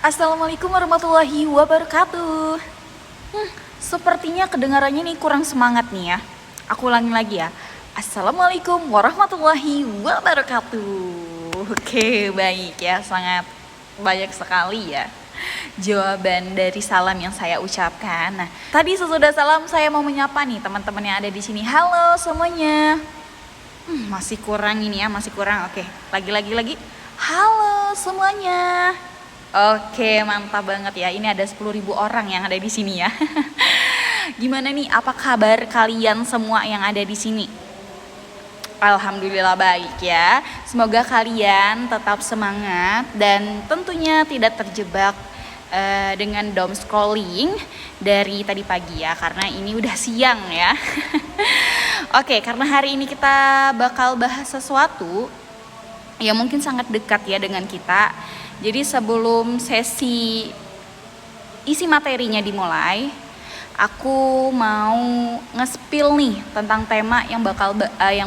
Assalamualaikum warahmatullahi wabarakatuh. Sepertinya kedengarannya nih kurang semangat nih ya. Aku ulangi lagi ya. Assalamualaikum warahmatullahi wabarakatuh. Oke, baik ya, sangat banyak sekali ya jawaban dari salam yang saya ucapkan. Nah, tadi sesudah salam saya mau menyapa nih teman-teman yang ada di sini. Halo semuanya. Masih kurang ini ya, masih kurang. Oke, lagi. Halo semuanya. Oke, mantap banget ya. Ini ada 10.000 orang yang ada di sini ya. Gimana nih? Apa kabar kalian semua yang ada di sini? Alhamdulillah baik ya. Semoga kalian tetap semangat dan tentunya tidak terjebak dengan doom scrolling dari tadi pagi ya, karena ini udah siang ya. Oke, karena hari ini kita bakal bahas sesuatu yang mungkin sangat dekat ya dengan kita. Jadi sebelum sesi isi materinya dimulai, aku mau nge-spill nih tentang tema yang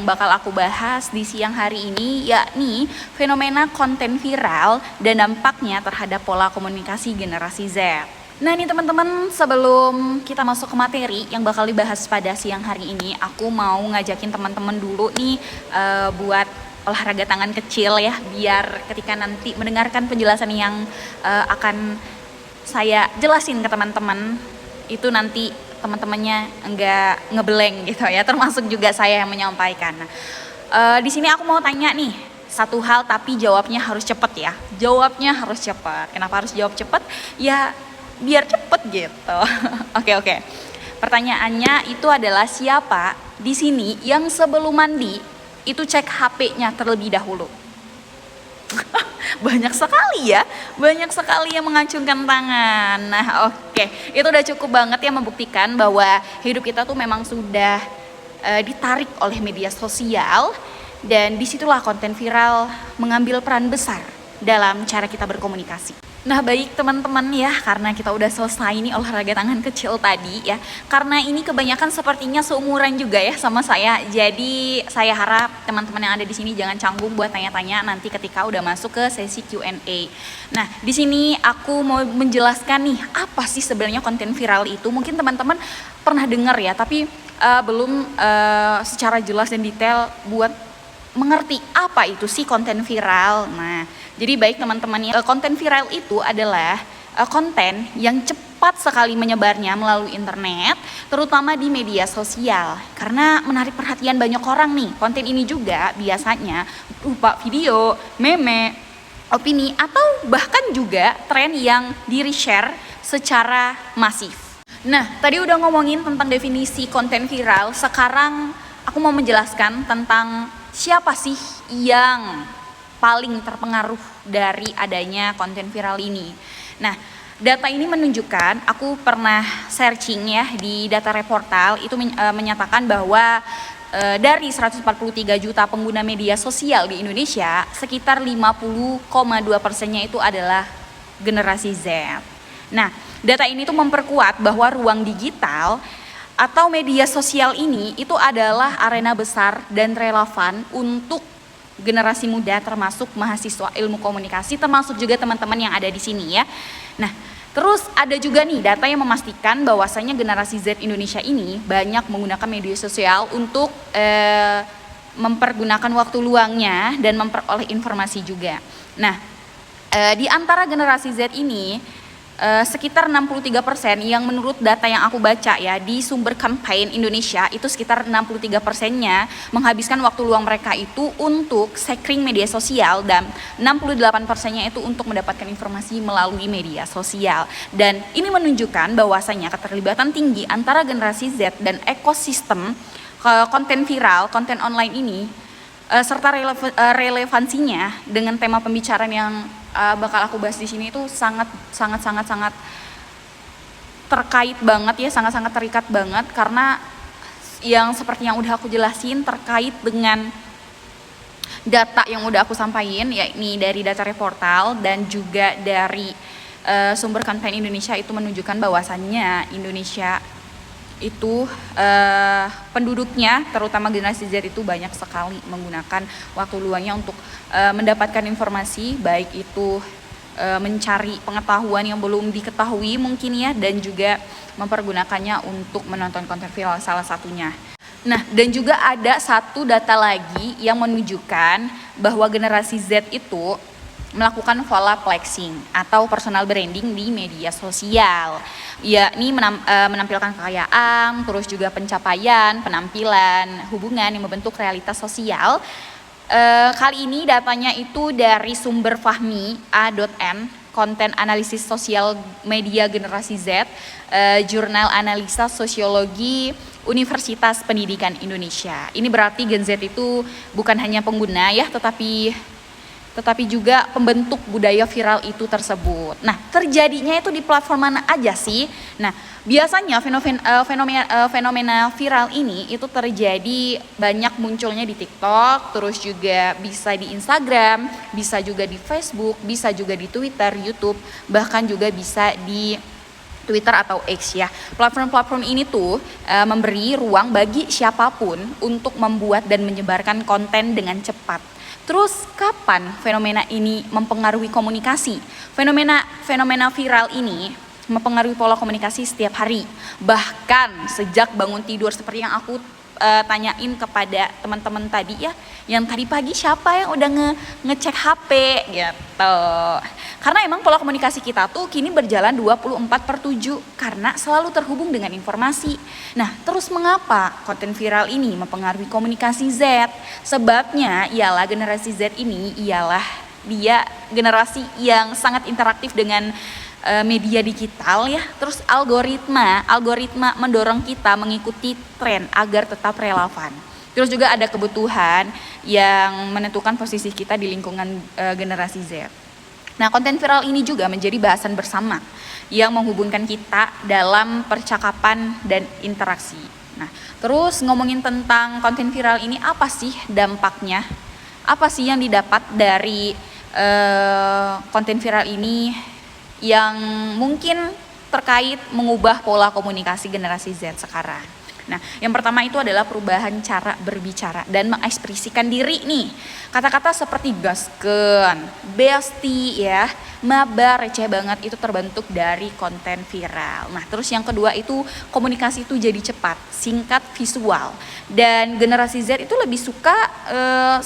bakal aku bahas di siang hari ini, yakni fenomena konten viral dan dampaknya terhadap pola komunikasi generasi Z. Nah ini teman-teman, sebelum kita masuk ke materi yang bakal dibahas pada siang hari ini, aku mau ngajakin teman-teman dulu nih buat olahraga tangan kecil ya, biar ketika nanti mendengarkan penjelasan yang akan saya jelasin ke teman-teman, itu nanti teman-temannya enggak ngeblank gitu ya, termasuk juga saya yang menyampaikan. Nah, di sini aku mau tanya nih satu hal, tapi jawabnya harus cepet ya. Jawabnya harus cepet. Kenapa harus jawab cepet? Ya biar cepet gitu. Oke. Pertanyaannya itu adalah, siapa di sini yang sebelum mandi itu cek HP-nya terlebih dahulu? Banyak sekali yang mengacungkan tangan. Nah, oke. Itu udah cukup banget ya membuktikan bahwa hidup kita tuh memang sudah ditarik oleh media sosial, dan disitulah konten viral mengambil peran besar dalam cara kita berkomunikasi. Nah baik teman-teman ya, karena kita udah selesai nih olahraga tangan kecil tadi ya, karena ini kebanyakan sepertinya seumuran juga ya sama saya, jadi saya harap teman-teman yang ada di sini jangan canggung buat tanya-tanya nanti ketika udah masuk ke sesi Q&A. Nah di sini aku mau menjelaskan nih, apa sih sebenarnya konten viral itu. Mungkin teman-teman pernah dengar ya, tapi belum secara jelas dan detail buat mengerti apa itu sih konten viral. Nah, jadi baik teman-teman ya, konten viral itu adalah konten yang cepat sekali menyebarnya melalui internet, terutama di media sosial. Karena menarik perhatian banyak orang nih. Konten ini juga biasanya berupa video, meme, opini, atau bahkan juga tren yang di-share secara masif. Nah, tadi udah ngomongin tentang definisi konten viral. Sekarang aku mau menjelaskan tentang siapa sih yang paling terpengaruh dari adanya konten viral ini. Nah, data ini menunjukkan, aku pernah searching ya di data reportal, itu menyatakan bahwa dari 143 juta pengguna media sosial di Indonesia, sekitar 50,2%-nya itu adalah generasi Z. Nah, data ini tuh memperkuat bahwa ruang digital atau media sosial ini itu adalah arena besar dan relevan untuk generasi muda, termasuk mahasiswa ilmu komunikasi, termasuk juga teman-teman yang ada di sini ya. Nah, terus ada juga nih data yang memastikan bahwasanya generasi Z Indonesia ini banyak menggunakan media sosial untuk mempergunakan waktu luangnya dan memperoleh informasi juga. Nah, di antara generasi Z ini sekitar 63% yang menurut data yang aku baca ya di sumber Campaign Indonesia, itu sekitar 63%-nya menghabiskan waktu luang mereka itu untuk scrolling media sosial, dan 68%-nya itu untuk mendapatkan informasi melalui media sosial. Dan ini menunjukkan bahwasanya keterlibatan tinggi antara generasi Z dan ekosistem konten viral, konten online ini, serta relevansinya dengan tema pembicaraan yang bakal aku bahas di sini itu sangat terkait banget ya, sangat terikat banget, karena yang seperti yang udah aku jelasin terkait dengan data yang udah aku sampaikan, yakni dari data reportal dan juga dari sumber Campaign Indonesia, itu menunjukkan bahwasannya Indonesia itu penduduknya, terutama generasi Z itu banyak sekali menggunakan waktu luangnya untuk mendapatkan informasi, baik itu mencari pengetahuan yang belum diketahui mungkin ya, dan juga mempergunakannya untuk menonton konten viral salah satunya. Nah, dan juga ada satu data lagi yang menunjukkan bahwa generasi Z itu melakukan pola flexing atau personal branding di media sosial. Yakni menampilkan kekayaan, terus juga pencapaian, penampilan, hubungan yang membentuk realitas sosial. Kali ini datanya itu dari sumber Fahmi A.N, konten analisis sosial media generasi Z, jurnal analisa sosiologi Universitas Pendidikan Indonesia. Ini berarti Gen Z itu bukan hanya pengguna ya, tetapi juga pembentuk budaya viral itu tersebut. Nah, terjadinya itu di platform mana aja sih? Nah, biasanya fenomena viral ini itu terjadi banyak munculnya di TikTok, terus juga bisa di Instagram, bisa juga di Facebook, bisa juga di Twitter, YouTube, bahkan juga bisa di Twitter atau X ya. Platform-platform ini tuh memberi ruang bagi siapapun untuk membuat dan menyebarkan konten dengan cepat. Terus kapan fenomena ini mempengaruhi komunikasi? Fenomena viral ini mempengaruhi pola komunikasi setiap hari. Bahkan sejak bangun tidur, seperti yang aku tanyain kepada teman-teman tadi ya, yang tadi pagi siapa yang udah ngecek HP gitu. Karena emang pola komunikasi kita tuh kini berjalan 24/7 karena selalu terhubung dengan informasi. Nah, terus mengapa konten viral ini mempengaruhi komunikasi Z? Sebabnya ialah generasi Z ini ialah dia generasi yang sangat interaktif dengan media digital ya. Terus algoritma mendorong kita mengikuti tren agar tetap relevan. Terus juga ada kebutuhan yang menentukan posisi kita di lingkungan generasi Z. Nah, konten viral ini juga menjadi bahasan bersama yang menghubungkan kita dalam percakapan dan interaksi. Nah, terus ngomongin tentang konten viral ini, apa sih dampaknya? Apa sih yang didapat dari konten viral ini yang mungkin terkait mengubah pola komunikasi generasi Z sekarang? Nah, yang pertama itu adalah perubahan cara berbicara dan mengekspresikan diri nih. Kata-kata seperti gaskeun, bestie ya, maba, receh banget itu terbentuk dari konten viral. Nah, terus yang kedua itu komunikasi itu jadi cepat, singkat, visual. Dan generasi Z itu lebih suka 15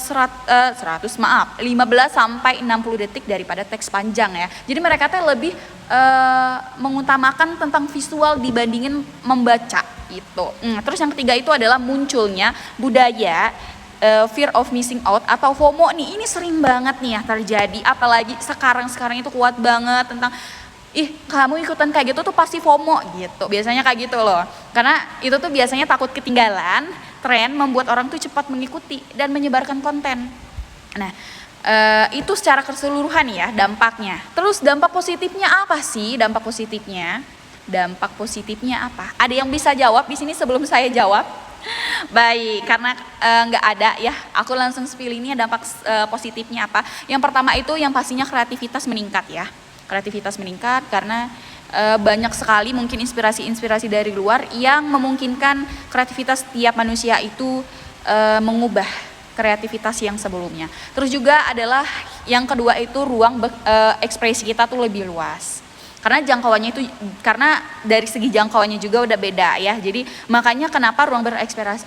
sampai 60 detik daripada teks panjang ya. Jadi mereka tuh lebih mengutamakan tentang visual dibandingin membaca itu. Terus yang ketiga itu adalah munculnya budaya fear of missing out atau FOMO nih. Ini sering banget nih ya terjadi, apalagi sekarang itu kuat banget tentang kamu ikutan kayak gitu tuh pasti FOMO gitu. Biasanya kayak gitu loh. Karena itu tuh biasanya takut ketinggalan tren, membuat orang tuh cepat mengikuti dan menyebarkan konten. Nah, itu secara keseluruhan ya dampaknya. Terus dampak positifnya apa sih? Dampak positifnya apa? Ada yang bisa jawab di sini sebelum saya jawab? Baik, karena nggak ada ya, aku langsung spill ini dampak positifnya apa. Yang pertama itu yang pastinya kreativitas meningkat ya. Kreativitas meningkat karena banyak sekali mungkin inspirasi dari luar yang memungkinkan kreativitas tiap manusia itu mengubah kreativitas yang sebelumnya. Terus juga adalah yang kedua itu ruang ekspresi kita tuh lebih luas. Karena dari segi jangkauannya juga udah beda ya. Jadi makanya kenapa ruang berekspresi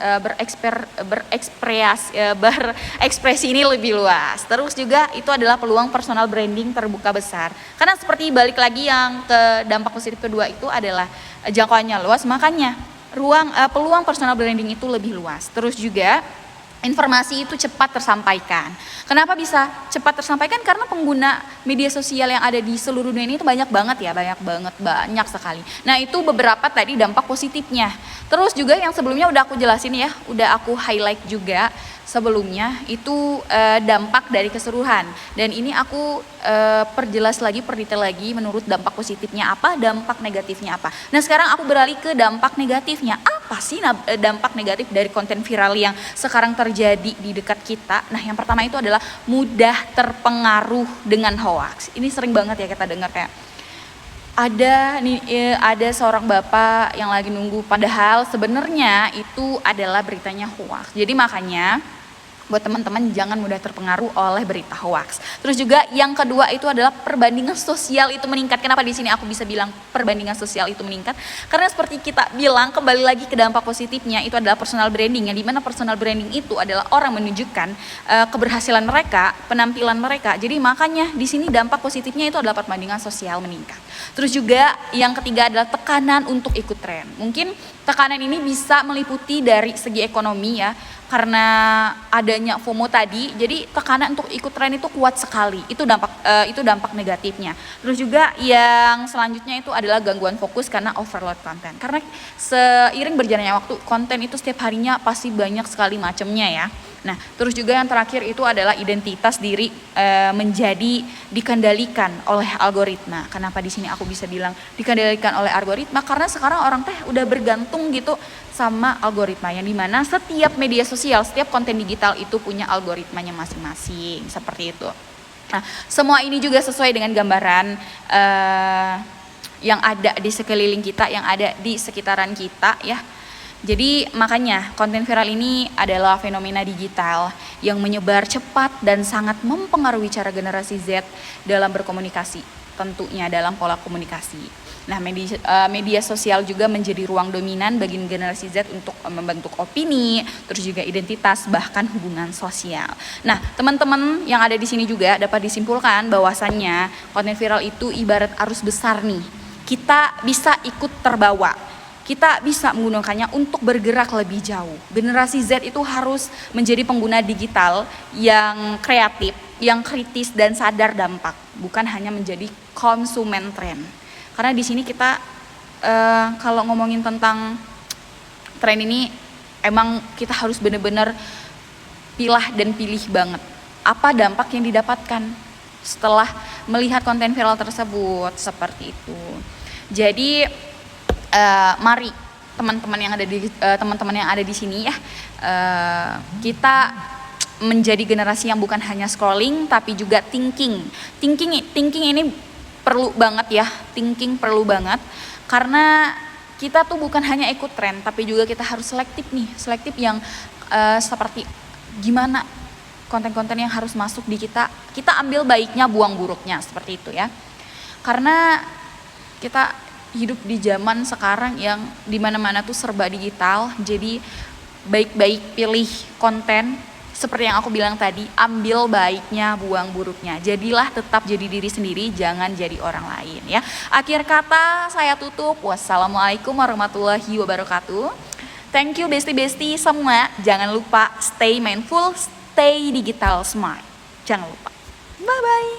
ini lebih luas. Terus juga itu adalah peluang personal branding terbuka besar. Karena seperti balik lagi yang ke dampak positif kedua itu adalah jangkauannya luas, makanya peluang personal branding itu lebih luas. Terus juga informasi itu cepat tersampaikan. Kenapa bisa cepat tersampaikan? Karena pengguna media sosial yang ada di seluruh dunia ini itu banyak banget, banyak sekali. Nah, itu beberapa tadi dampak positifnya. Terus juga yang sebelumnya udah aku jelasin ya, udah aku highlight juga sebelumnya itu dampak dari keseluruhan. Dan ini aku perdetail lagi menurut dampak positifnya apa, dampak negatifnya apa. Nah, sekarang aku beralih ke dampak negatifnya. Apa sih dampak negatif dari konten viral yang sekarang terjadi di dekat kita? Nah, yang pertama itu adalah mudah terpengaruh dengan hoax. Ini sering banget ya kita dengar kayak ada seorang bapak yang lagi nunggu, padahal sebenarnya itu adalah beritanya hoax. Jadi makanya buat teman-teman jangan mudah terpengaruh oleh berita hoax. Terus juga yang kedua itu adalah perbandingan sosial itu meningkat. Kenapa di sini aku bisa bilang perbandingan sosial itu meningkat? Karena seperti kita bilang, kembali lagi ke dampak positifnya itu adalah personal branding, yang dimana personal branding itu adalah orang menunjukkan keberhasilan mereka, penampilan mereka. Jadi makanya di sini dampak positifnya itu adalah perbandingan sosial meningkat. Terus juga yang ketiga adalah tekanan untuk ikut tren. Mungkin tekanan ini bisa meliputi dari segi ekonomi ya, karena adanya FOMO tadi, jadi tekanan untuk ikut tren itu kuat sekali. Itu dampak negatifnya. Terus juga yang selanjutnya itu adalah gangguan fokus karena overload konten. Karena seiring berjalannya waktu, konten itu setiap harinya pasti banyak sekali macamnya ya. Nah, terus juga yang terakhir itu adalah identitas diri menjadi dikendalikan oleh algoritma. Kenapa di sini aku bisa bilang dikendalikan oleh algoritma? Karena sekarang orang teh udah bergantung gitu sama algoritma, yang dimana setiap media sosial, setiap konten digital itu punya algoritmanya masing-masing, seperti itu. Nah, semua ini juga sesuai dengan gambaran yang ada di sekeliling kita, yang ada di sekitaran kita ya. Jadi makanya konten viral ini adalah fenomena digital yang menyebar cepat dan sangat mempengaruhi cara generasi Z dalam berkomunikasi, tentunya dalam pola komunikasi. Nah, media sosial juga menjadi ruang dominan bagi generasi Z untuk membentuk opini, terus juga identitas, bahkan hubungan sosial. Nah, teman-teman yang ada di sini juga dapat disimpulkan bahwasannya konten viral itu ibarat arus besar nih. Kita bisa ikut terbawa. Kita bisa menggunakannya untuk bergerak lebih jauh. Generasi Z itu harus menjadi pengguna digital yang kreatif, yang kritis dan sadar dampak, bukan hanya menjadi konsumen tren. Karena di sini kita kalau ngomongin tentang tren ini, emang kita harus benar-benar pilah dan pilih banget apa dampak yang didapatkan setelah melihat konten viral tersebut, seperti itu. Jadi mari teman-teman yang ada di sini ya, kita menjadi generasi yang bukan hanya scrolling tapi juga thinking ini perlu banget ya. Thinking perlu banget karena kita tuh bukan hanya ikut tren tapi juga kita harus selektif yang seperti gimana konten-konten yang harus masuk di kita ambil baiknya, buang buruknya, seperti itu ya. Karena kita hidup di zaman sekarang yang dimana-mana tuh serba digital, jadi baik-baik pilih konten seperti yang aku bilang tadi, ambil baiknya, buang buruknya. Jadilah tetap jadi diri sendiri, jangan jadi orang lain ya. Akhir kata saya tutup, wassalamualaikum warahmatullahi wabarakatuh. Thank you bestie-bestie semua, jangan lupa stay mindful, stay digital smart, jangan lupa. Bye-bye.